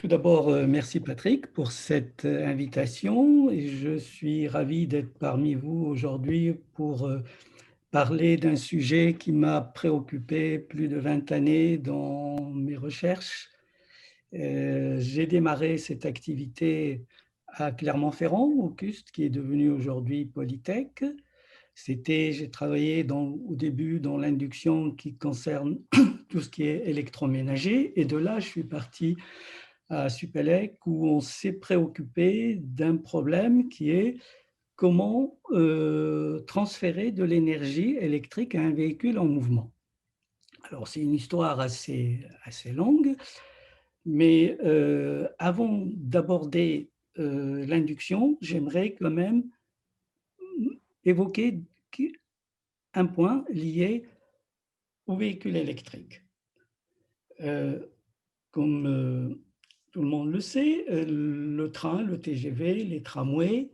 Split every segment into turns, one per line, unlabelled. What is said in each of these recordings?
Tout d'abord, merci Patrick pour cette invitation et je suis ravi d'être parmi vous aujourd'hui pour parler d'un sujet qui m'a préoccupé plus de 20 années dans mes recherches. J'ai démarré cette activité à Clermont-Ferrand, au CUST, qui est devenu aujourd'hui Polytech. J'ai travaillé au début dans l'induction qui concerne tout ce qui est électroménager et de là, je suis parti à Supélec où on s'est préoccupé d'un problème qui est comment transférer de l'énergie électrique à un véhicule en mouvement. Alors, c'est une histoire assez longue, mais avant d'aborder l'induction, j'aimerais quand même évoquer un point lié au véhicule électrique. Euh, Comme tout le monde le sait, le train, le TGV, les tramways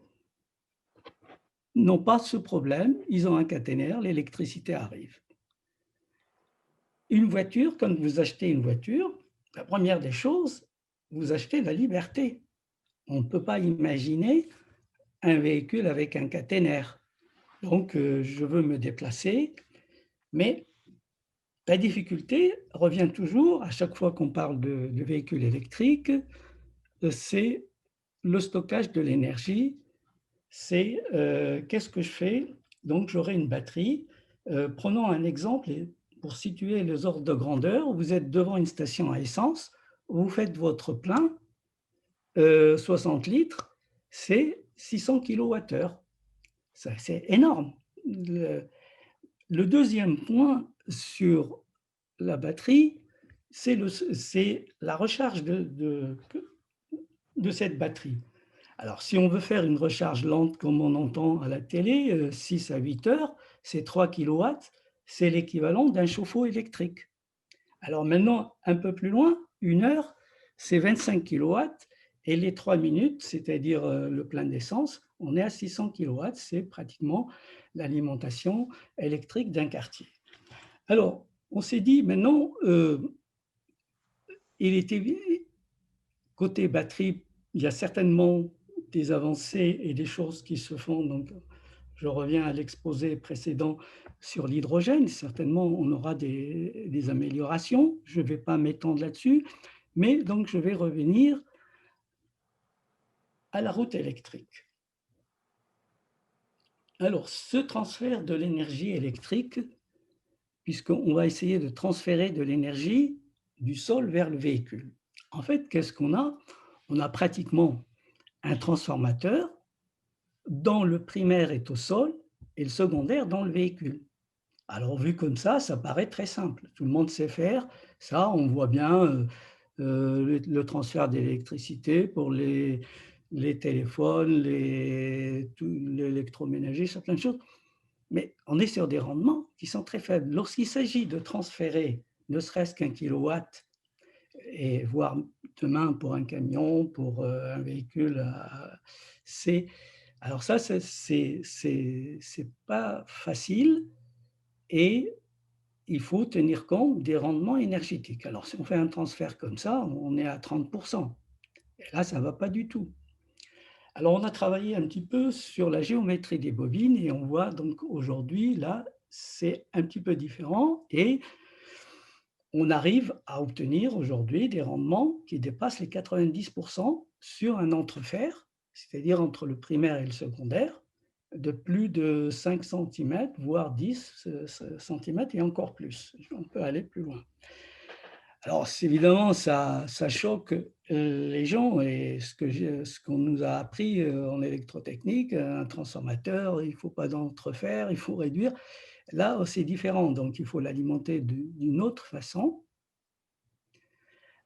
n'ont pas ce problème. Ils ont un caténaire, l'électricité arrive. Une voiture, quand vous achetez une voiture, la première des choses, vous achetez la liberté. On ne peut pas imaginer un véhicule avec un caténaire. Donc, je veux me déplacer, mais la difficulté revient toujours, à chaque fois qu'on parle de véhicules électriques, c'est le stockage de l'énergie. C'est qu'est-ce que je fais? Donc, j'aurai une batterie. Prenons un exemple pour situer les ordres de grandeur. Vous êtes devant une station à essence, vous faites votre plein, 60 litres, c'est 600 kWh. C'est énorme. Le deuxième point sur la batterie, c'est la recharge de cette batterie. Alors, si on veut faire une recharge lente comme on entend à la télé, 6 à 8 heures, c'est 3 kilowatts, c'est l'équivalent d'un chauffe-eau électrique. Alors maintenant, un peu plus loin, 1 heure, c'est 25 kilowatts, et les 3 minutes, c'est-à-dire le plein d'essence, on est à 600 kilowatts, c'est pratiquement l'alimentation électrique d'un quartier. Alors, on s'est dit maintenant, il était côté batterie, il y a certainement des avancées et des choses qui se font. Donc, je reviens à l'exposé précédent sur l'hydrogène. Certainement, on aura des améliorations. Je ne vais pas m'étendre là-dessus, mais donc je vais revenir à la route électrique. Alors, ce transfert de l'énergie électrique, puisqu'on va essayer de transférer de l'énergie du sol vers le véhicule. En fait, qu'est-ce qu'on a? On a pratiquement un transformateur dont le primaire est au sol et le secondaire dans le véhicule. Alors, vu comme ça paraît très simple. Tout le monde sait faire. Ça, on voit bien le transfert d'électricité pour les téléphones, l'électroménager, certaines choses. Mais on est sur des rendements qui sont très faibles. Lorsqu'il s'agit de transférer ne serait-ce qu'un kilowatt, et voire demain pour un camion, pour un véhicule, c'est alors ça, c'est pas facile et il faut tenir compte des rendements énergétiques. Alors, si on fait un transfert comme ça, on est à 30%. Et là, ça ne va pas du tout. Alors, on a travaillé un petit peu sur la géométrie des bobines et on voit donc aujourd'hui, là, c'est un petit peu différent et on arrive à obtenir aujourd'hui des rendements qui dépassent les 90% sur un entrefer, c'est-à-dire entre le primaire et le secondaire, de plus de 5 cm, voire 10 cm et encore plus. On peut aller plus loin. Alors, évidemment, ça choque les gens et ce qu'on nous a appris en électrotechnique, un transformateur, il ne faut pas d'entrefer, il faut réduire. Là, c'est différent, donc il faut l'alimenter d'une autre façon.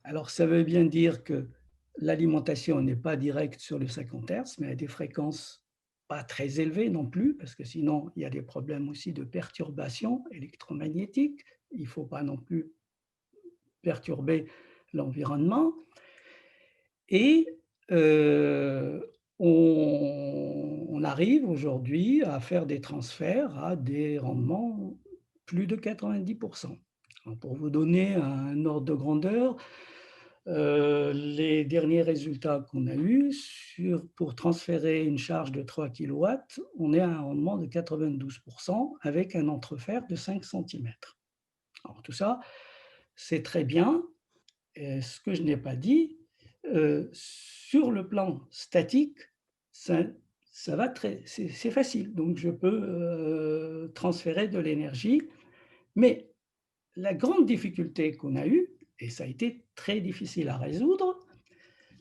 Alors, ça veut bien dire que l'alimentation n'est pas directe sur le 50 Hz, mais à des fréquences pas très élevées non plus, parce que sinon, il y a des problèmes aussi de perturbation électromagnétique. Il ne faut pas non plus perturber l'environnement. Et on arrive aujourd'hui à faire des transferts à des rendements plus de 90%. Alors, pour vous donner un ordre de grandeur, Les derniers résultats qu'on a eus pour transférer une charge de 3 kilowatts, on est à un rendement de 92 avec un entrefer de 5 centimètres. Alors tout ça, c'est très bien. Ce que je n'ai pas dit, sur le plan statique, ça ça va c'est facile. Donc je peux, transférer de l'énergie, mais la grande difficulté qu'on a eue, et ça a été très difficile à résoudre,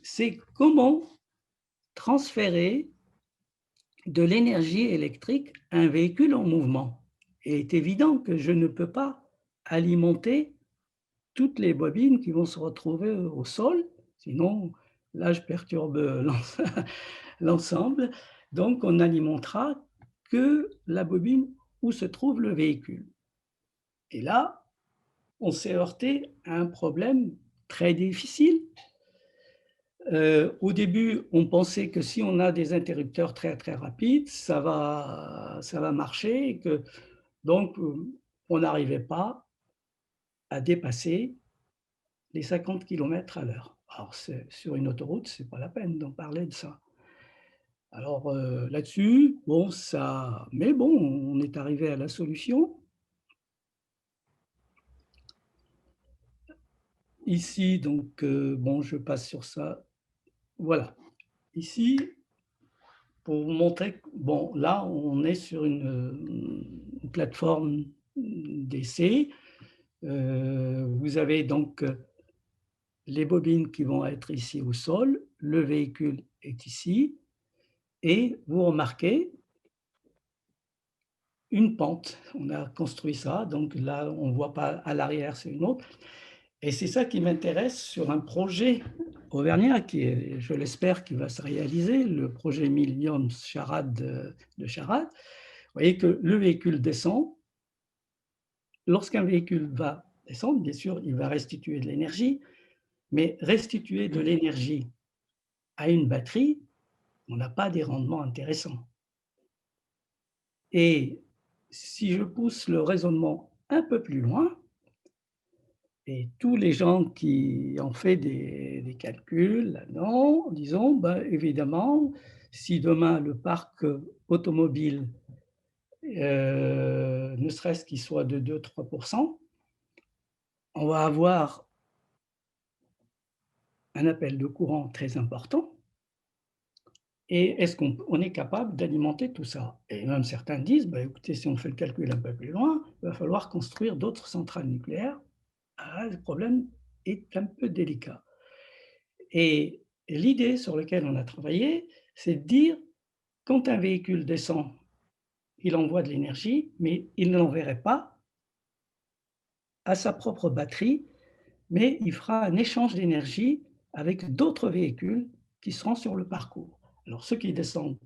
c'est comment transférer de l'énergie électrique à un véhicule en mouvement. Il est évident que je ne peux pas alimenter toutes les bobines qui vont se retrouver au sol, sinon là je perturbe l'ensemble. Donc on n'alimentera que la bobine où se trouve le véhicule. Et là, on s'est heurté à un problème très difficile. Au début, on pensait que si on a des interrupteurs très, très rapides, ça va marcher et que donc on n'arrivait pas à dépasser les 50 kilomètres à l'heure. Alors c'est sur une autoroute, c'est pas la peine d'en parler de ça. Alors, là-dessus, bon ça mais bon, on est arrivé à la solution. Ici donc, bon je passe sur ça. Voilà. Ici, pour vous montrer que bon là, on est sur une plateforme d'essai. Vous avez donc, les bobines qui vont être ici au sol, le véhicule est ici et vous remarquez une pente. On a construit ça, donc là, on ne voit pas à l'arrière, c'est une autre. Et c'est ça qui m'intéresse sur un projet auvergnat qui est, je l'espère, qui va se réaliser, le projet Millions Charade de Charade. Vous voyez que le véhicule descend. Lorsqu'un véhicule va descendre, bien sûr, il va restituer de l'énergie, mais restituer de l'énergie à une batterie, on n'a pas des rendements intéressants. Et si je pousse le raisonnement un peu plus loin, et tous les gens qui ont fait des calculs là-dedans, disons, ben, évidemment, si demain le parc automobile, ne serait-ce qu'il soit de 2-3 on va avoir un appel de courant très important. Et est-ce qu'on est capable d'alimenter tout ça? Et même certains disent, bah, écoutez, si on fait le calcul un peu plus loin, il va falloir construire d'autres centrales nucléaires. Ah, le problème est un peu délicat. Et l'idée sur laquelle on a travaillé, c'est de dire, quand un véhicule descend, il envoie de l'énergie, mais il ne l'enverrait pas à sa propre batterie, mais il fera un échange d'énergie avec d'autres véhicules qui seront sur le parcours. Alors ceux qui descendent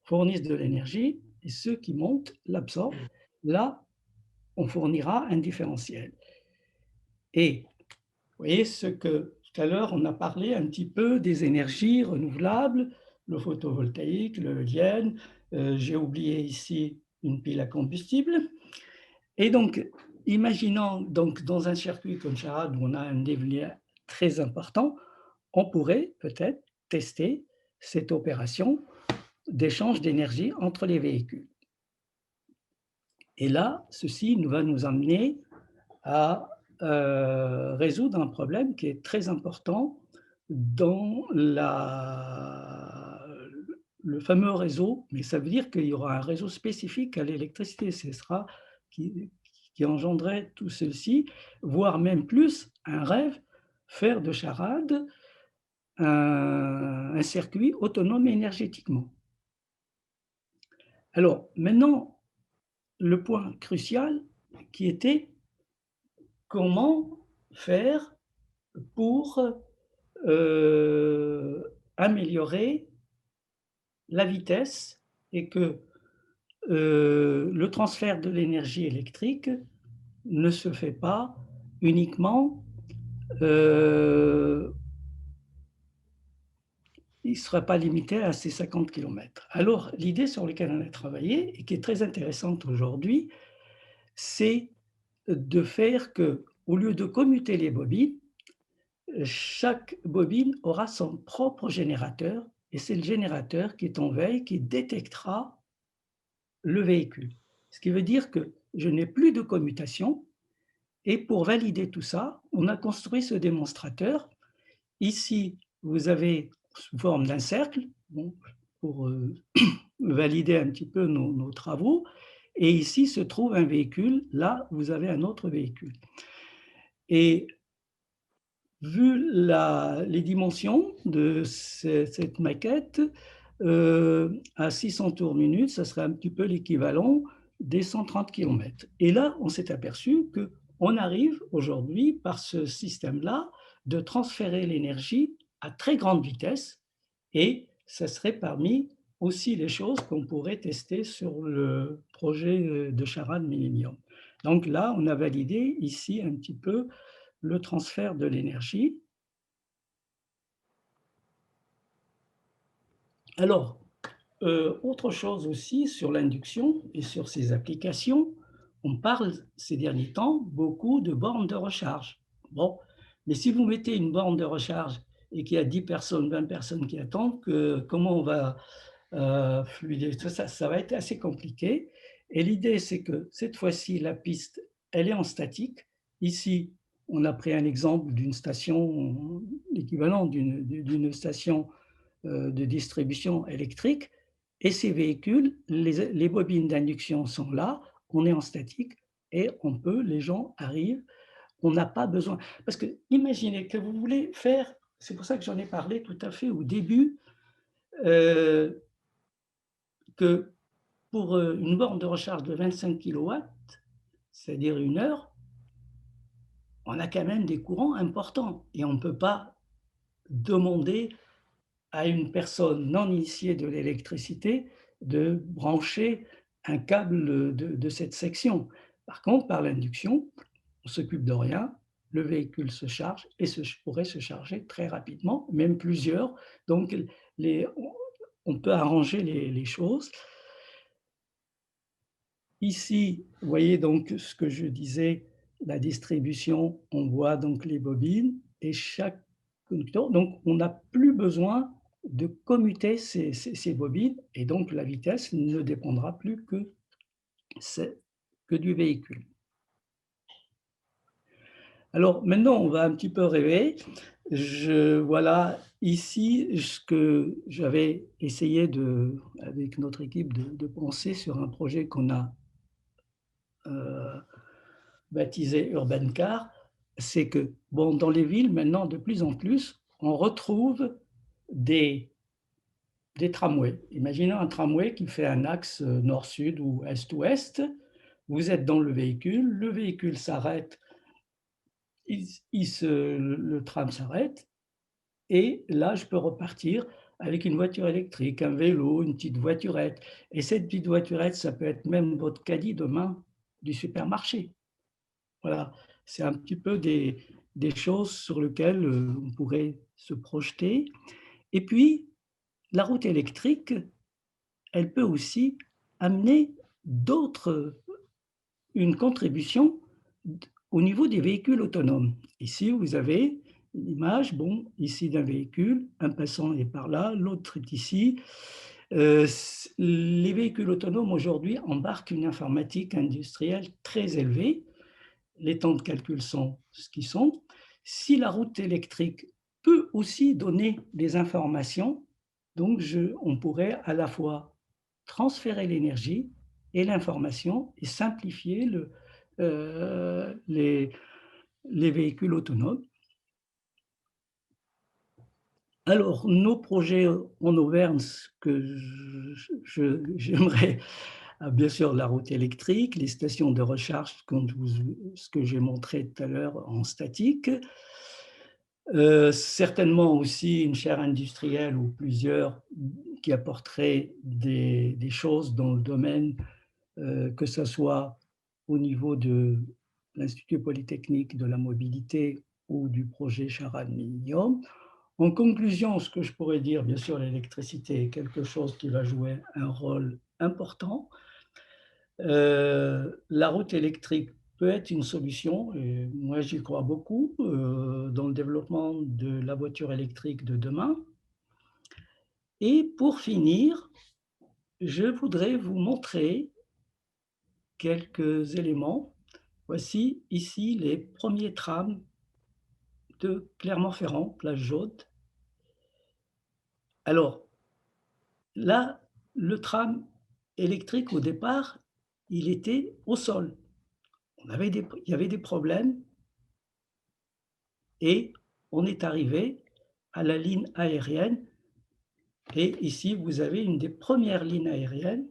fournissent de l'énergie et ceux qui montent l'absorbent. Là, on fournira un différentiel. Et vous voyez ce que tout à l'heure, on a parlé un petit peu des énergies renouvelables, le photovoltaïque, le éolienne, j'ai oublié ici une pile à combustible. Et donc, imaginons donc dans un circuit comme Charade où on a un dénivelé très important, on pourrait peut-être tester cette opération d'échange d'énergie entre les véhicules. Et là, ceci va nous amener à résoudre un problème qui est très important dans le fameux réseau, mais ça veut dire qu'il y aura un réseau spécifique à l'électricité. Ce sera qui, qui engendrait tout ceci, voire même plus, un rêve, faire de Charade un circuit autonome énergétiquement. Alors maintenant, le point crucial qui était comment faire pour, améliorer la vitesse et que, le transfert de l'énergie électrique ne se fait pas uniquement, heu, il ne sera pas limité à ces 50 kilomètres. Alors l'idée sur laquelle on a travaillé et qui est très intéressante aujourd'hui, c'est de faire qu'au lieu de commuter les bobines, chaque bobine aura son propre générateur et c'est le générateur qui est en veille qui détectera le véhicule. Ce qui veut dire que je n'ai plus de commutation et pour valider tout ça, on a construit ce démonstrateur. Ici, vous avez sous forme d'un cercle, bon, pour valider un petit peu nos travaux. Et ici se trouve un véhicule. Là, vous avez un autre véhicule. Et vu les dimensions de cette maquette, à 600 tours minute, ça serait un petit peu l'équivalent des 130 km. Et là, on s'est aperçu qu'on arrive aujourd'hui, par ce système-là, de transférer l'énergie à très grande vitesse et ça serait parmi aussi les choses qu'on pourrait tester sur le projet de Charade Millennium. Donc là, on a validé ici un petit peu le transfert de l'énergie. Alors, autre chose aussi sur l'induction et sur ses applications, on parle ces derniers temps beaucoup de bornes de recharge. Bon, mais si vous mettez une borne de recharge et qu'il y a 10 personnes, 20 personnes qui attendent, comment on va fluidifier tout ça? Ça va être assez compliqué. Et l'idée, c'est que cette fois-ci, la piste, elle est en statique. Ici, on a pris un exemple d'une station, l'équivalent d'une station de distribution électrique. Et ces véhicules, les bobines d'induction sont là, on est en statique et les gens arrivent, on n'a pas besoin. Parce que imaginez que vous voulez faire, c'est pour ça que j'en ai parlé tout à fait au début, euh, que pour une borne de recharge de 25 kilowatts, c'est-à-dire 1 heure, on a quand même des courants importants et on ne peut pas demander à une personne non initiée de l'électricité de brancher un câble de cette section. Par contre, par l'induction, on s'occupe de rien, le véhicule se charge et pourrait se charger très rapidement, même plusieurs. Donc, on peut arranger les choses. Ici, vous voyez donc ce que je disais, la distribution, on voit donc les bobines et chaque conducteur. Donc, on n'a plus besoin de commuter ces bobines et donc la vitesse ne dépendra plus que du véhicule. Alors maintenant, on va un petit peu rêver. Voilà ici ce que j'avais essayé avec notre équipe de penser sur un projet qu'on a euh, baptisé Urban Car, c'est que bon, dans les villes, maintenant, de plus en plus, on retrouve des, des tramways. Imaginez un tramway qui fait un axe nord-sud ou est-ouest. Vous êtes dans le véhicule s'arrête, le tram s'arrête, et là, je peux repartir avec une voiture électrique, un vélo, une petite voiturette. Et cette petite voiturette, ça peut être même votre caddie demain du supermarché. Voilà, c'est un petit peu des choses sur lesquelles on pourrait se projeter. Et puis, la route électrique, elle peut aussi amener une contribution au niveau des véhicules autonomes. Ici, vous avez une image, bon, ici d'un véhicule, un passant est par là, l'autre est ici. Les véhicules autonomes aujourd'hui embarquent une informatique industrielle très élevée. Les temps de calcul sont ce qu'ils sont. Si la route électrique peut aussi donner des informations, donc on pourrait à la fois transférer l'énergie et l'information et simplifier les véhicules autonomes. Alors, nos projets en Auvergne, ce que j'aimerais, bien sûr, la route électrique, les stations de recharge, ce que j'ai montré tout à l'heure en statique, certainement aussi une chaire industrielle ou plusieurs qui apporteraient des choses dans le domaine, que ce soit au niveau de l'Institut polytechnique de la mobilité ou du projet Charade Millennium. En conclusion, ce que je pourrais dire, bien sûr, l'électricité est quelque chose qui va jouer un rôle important. La route électrique peut être une solution et moi j'y crois beaucoup, dans le développement de la voiture électrique de demain. Et pour finir, je voudrais vous montrer quelques éléments. Voici ici les premiers trams de Clermont-Ferrand, place Jaud. Alors là, le tram électrique au départ, il était au sol. Il y avait des problèmes et on est arrivé à la ligne aérienne et ici vous avez une des premières lignes aériennes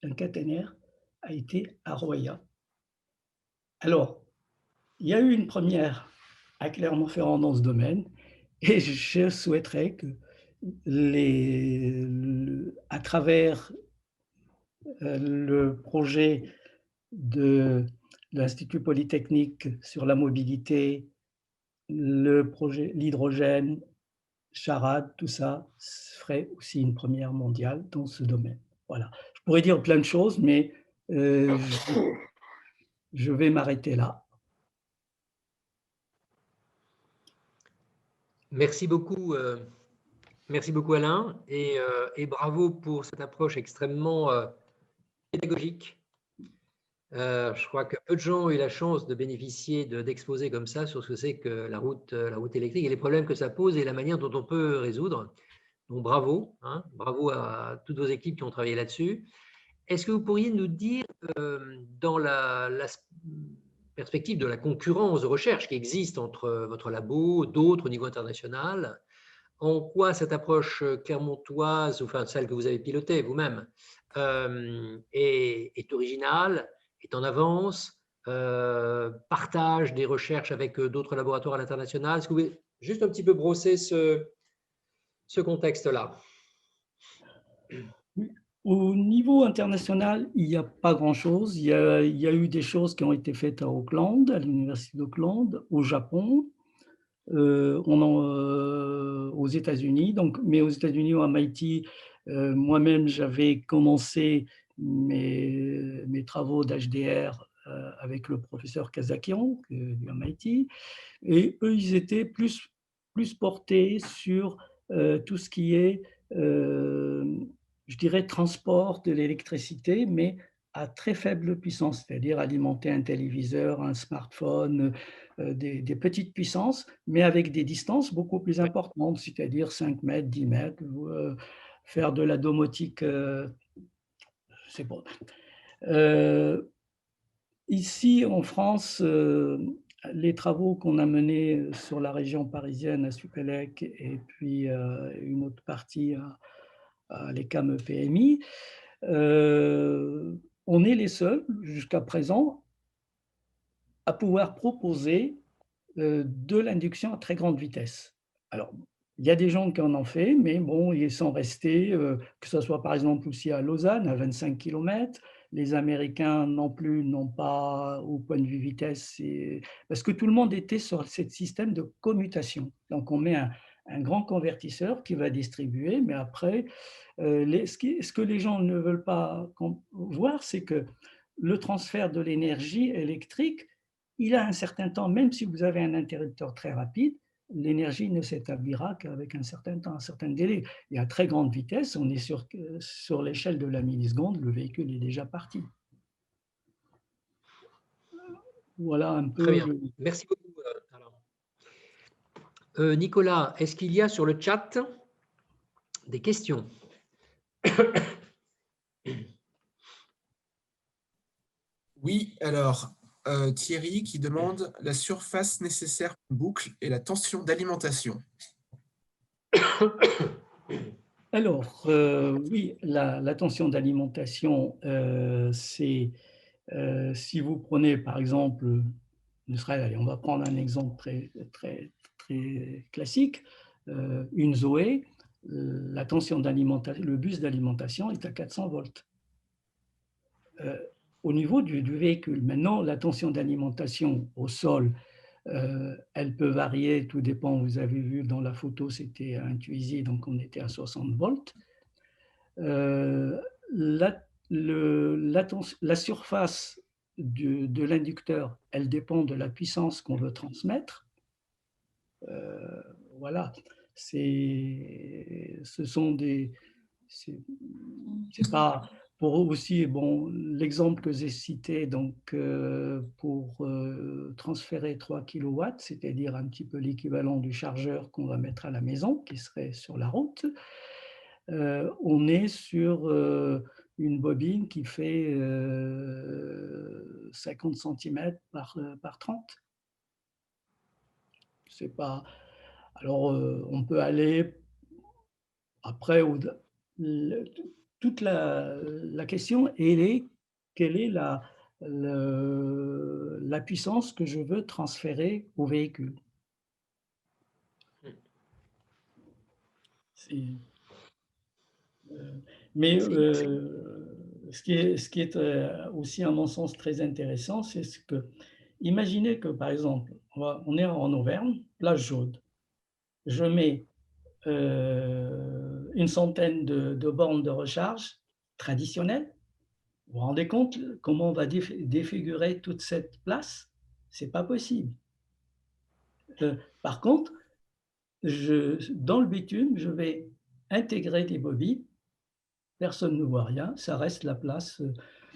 d'un caténaire a été à Roya. Alors, il y a eu une première à Clermont-Ferrand dans ce domaine et je souhaiterais que à travers le projet de l'Institut polytechnique sur la mobilité, le projet, l'hydrogène, Charade, tout ça ferait aussi une première mondiale dans ce domaine. Voilà. Je pourrais dire plein de choses, mais euh, je vais m'arrêter là.
Merci beaucoup, Alain, et bravo pour cette approche extrêmement pédagogique. Je crois que peu de gens ont eu la chance de bénéficier d'exposés comme ça sur ce que c'est que la route électrique et les problèmes que ça pose et la manière dont on peut résoudre. Donc bravo, hein, bravo à toutes vos équipes qui ont travaillé là-dessus. Est-ce que vous pourriez nous dire, dans la perspective de la concurrence de recherche qui existe entre votre labo, d'autres au niveau international, en quoi cette approche clermontoise, enfin celle que vous avez pilotée vous-même, est originale, est en avance, partage des recherches avec d'autres laboratoires à l'international? Est-ce que vous pouvez juste un petit peu brosser ce contexte-là?
Au niveau international, il n'y a pas grand-chose. Il y a eu des choses qui ont été faites à Auckland, à l'université d'Auckland, au Japon, aux États-Unis. Donc, mais aux États-Unis, au MIT, moi-même, j'avais commencé mes travaux d'HDR avec le professeur Kazakian du MIT. Et eux, ils étaient plus portés sur tout ce qui est, je dirais, transport de l'électricité, mais à très faible puissance, c'est-à-dire alimenter un téléviseur, un smartphone, des petites puissances, mais avec des distances beaucoup plus importantes, c'est-à-dire 5 mètres, 10 mètres, faire de la domotique, c'est bon. Ici, en France, les travaux qu'on a menés sur la région parisienne à Supélec et puis une autre partie à l'ECAM PMI, on est les seuls jusqu'à présent à pouvoir proposer de l'induction à très grande vitesse. Alors, il y a des gens qui en ont fait, mais bon, ils sont restés, que ce soit par exemple aussi à Lausanne, à 25 km. Les Américains non plus n'ont pas, au point de vue vitesse, parce que tout le monde était sur ce système de commutation. Donc, on met un grand convertisseur qui va distribuer, mais après, ce que les gens ne veulent pas voir, c'est que le transfert de l'énergie électrique, il a un certain temps, même si vous avez un interrupteur très rapide, l'énergie ne s'établira qu'avec un certain temps, un certain délai. Et à très grande vitesse, on est sur l'échelle de la milliseconde, le véhicule est déjà parti. Voilà un
Très
peu.
bien. Merci beaucoup, Alain. Nicolas, est-ce qu'il y a sur le chat des questions?
Oui, alors Thierry qui demande la surface nécessaire pour une boucle et la tension d'alimentation.
Alors, oui, la tension d'alimentation, c'est si vous prenez par exemple, allez, on va prendre un exemple très classique, une Zoé, la tension d'alimentation, le bus d'alimentation est à 400 volts. Au niveau du véhicule, maintenant, la tension d'alimentation au sol, elle peut varier, tout dépend, vous avez vu dans la photo, c'était un Twizy, donc on était à 60 volts. La surface de l'inducteur, elle dépend de la puissance qu'on veut transmettre. Voilà, ce sont des... C'est pas pour eux aussi, bon, l'exemple que j'ai cité, donc pour transférer 3 kilowatts, c'est-à-dire un petit peu l'équivalent du chargeur qu'on va mettre à la maison, qui serait sur la route, on est sur une bobine qui fait 50 cm par 30. C'est pas... Alors, on peut aller après, toute la question, quelle est la puissance que je veux transférer au véhicule. Mais ce qui est aussi, à mon sens, très intéressant, c'est que, imaginez que, par exemple, on est en Auvergne, plage Jaude, je mets une centaine de bornes de recharge traditionnelles. Vous vous rendez compte comment on va défigurer toute cette place? Ce n'est pas possible. Par contre, dans le bitume, je vais intégrer des bobines. Personne ne voit rien. Ça reste la place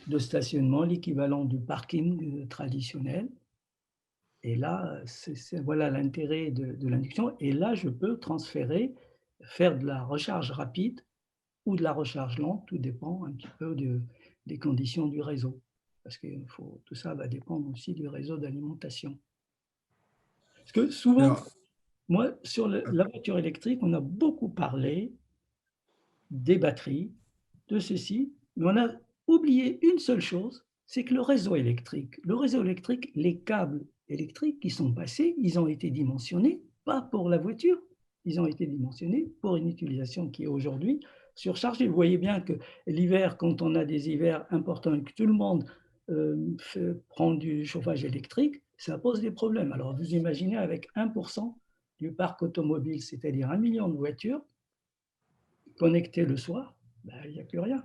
de stationnement, l'équivalent du parking traditionnel. Et là, voilà l'intérêt de l'induction. Et là, je peux transférer, faire de la recharge rapide ou de la recharge lente, tout dépend un petit peu des conditions du réseau. Parce que tout ça va dépendre aussi du réseau d'alimentation. Parce que souvent,
Alors,
moi, sur la voiture électrique, on a beaucoup parlé des batteries, de ceci, mais on a oublié une seule chose, c'est que le réseau électrique, les câbles électriques qui sont passés, ils ont été dimensionnés, pas pour la voiture, ils ont été dimensionnés pour une utilisation qui est aujourd'hui surchargée. Vous voyez bien que l'hiver, quand on a des hivers importants et que tout le monde prend du chauffage électrique, ça pose des problèmes. Alors vous imaginez avec 1% du parc automobile, c'est-à-dire 1 million de voitures connectées le soir, ben, il n'y a plus rien.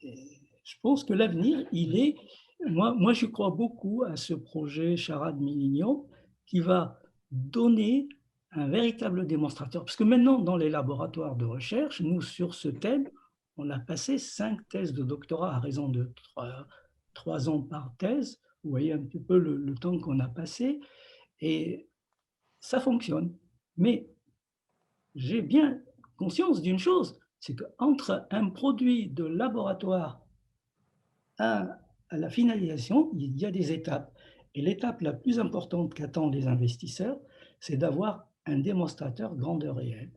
Et je pense que l'avenir, il est... Moi, je crois beaucoup à ce projet Charade Millennium qui va donner un véritable démonstrateur. Parce que maintenant, dans les laboratoires de recherche, nous, sur ce thème, on a passé 5 thèses de doctorat à raison de 3 ans par thèse. Vous voyez un petit peu le temps qu'on a passé. Et ça fonctionne. Mais j'ai bien conscience d'une chose, c'est qu'entre un produit de laboratoire à la finalisation, il y a des étapes. Et l'étape la plus importante qu'attendent les investisseurs, c'est d'avoir un démonstrateur grandeur réelle.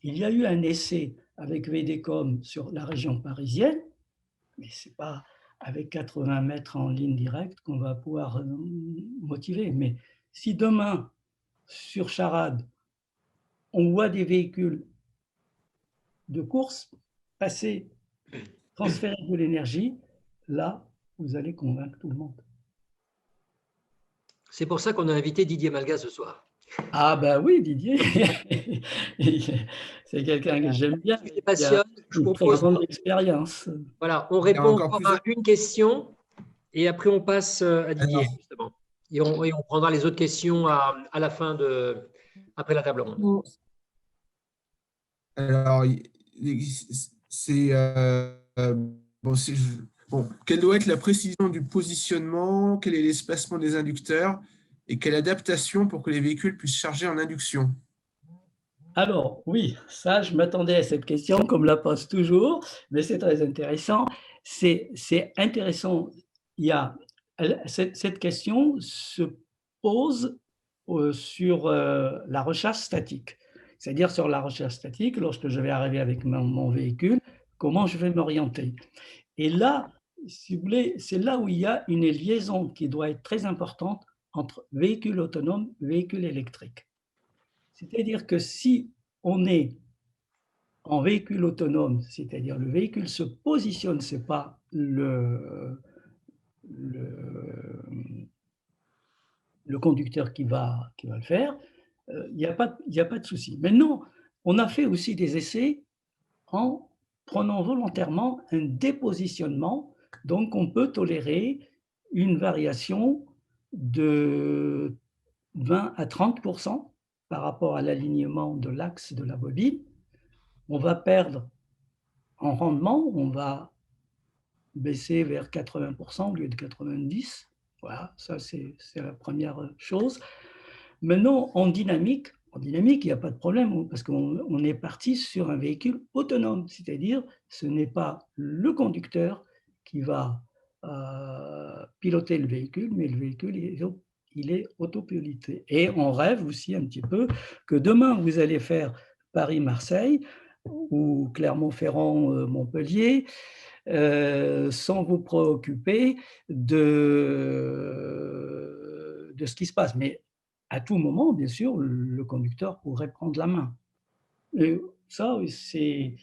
Il y a eu un essai avec VDCom sur la région parisienne, mais ce n'est pas avec 80 mètres en ligne directe qu'on va pouvoir motiver. Mais si demain, sur Charade, on voit des véhicules de course passer, transférer de l'énergie, là, vous allez convaincre tout le monde.
C'est pour ça qu'on a invité Didier Malga ce soir.
Ah ben oui, Didier, c'est quelqu'un que j'aime bien.
Je passionne, je propose.
Une expérience.
Voilà, on répond encore à une question et après on passe à Didier, justement. Et on prendra les autres questions à la fin après la table ronde.
Alors, c'est quelle doit être la précision du positionnement, quel est l'espacement des inducteurs et quelle adaptation pour que les véhicules puissent charger en induction?
Alors, oui, ça, je m'attendais à cette question, comme la pose toujours, mais c'est très intéressant. C'est intéressant. Cette question se pose sur la recharge statique. C'est-à-dire sur la recherche statique, lorsque je vais arriver avec mon véhicule, comment je vais m'orienter. Et là, si vous voulez, c'est là où il y a une liaison qui doit être très importante entre véhicule autonome et véhicule électrique. C'est-à-dire que si on est en véhicule autonome, c'est-à-dire le véhicule se positionne, ce n'est pas le conducteur qui va le faire, il n'y a pas de souci. Maintenant, on a fait aussi des essais en prenant volontairement un dépositionnement Donc, on peut tolérer une variation de 20 à 30% par rapport à l'alignement de l'axe de la bobine. On va perdre en rendement, on va baisser vers 80% au lieu de 90%. Voilà, ça c'est la première chose. Maintenant, en dynamique, il n'y a pas de problème parce qu'on est parti sur un véhicule autonome, c'est-à-dire ce n'est pas le conducteur qui va piloter le véhicule, mais le véhicule il est autopiloté. Et on rêve aussi un petit peu que demain vous allez faire Paris-Marseille ou Clermont-Ferrand-Montpellier sans vous préoccuper de ce qui se passe. Mais à tout moment, bien sûr, le conducteur pourrait prendre la main. Et ça, c'est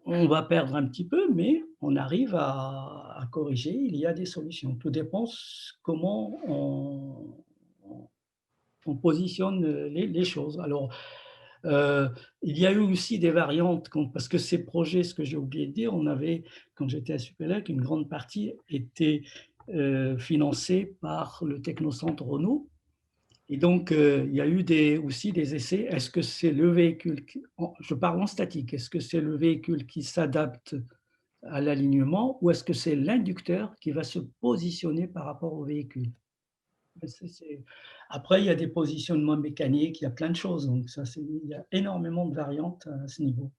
on va perdre un petit peu, mais on arrive à corriger. Il y a des solutions. Tout dépend comment on positionne les choses. Alors, il y a eu aussi des variantes, parce que ces projets, ce que j'ai oublié de dire, on avait, quand j'étais à Supélec, une grande partie était financée par le Technocentre Renault. Et donc, il y a eu aussi des essais. Est-ce que c'est le véhicule, je parle en statique, est-ce que c'est le véhicule qui s'adapte à l'alignement ou est-ce que c'est l'inducteur qui va se positionner par rapport au véhicule? Après, il y a des positionnements mécaniques, il y a plein de choses. Donc, il y a énormément de variantes à ce niveau.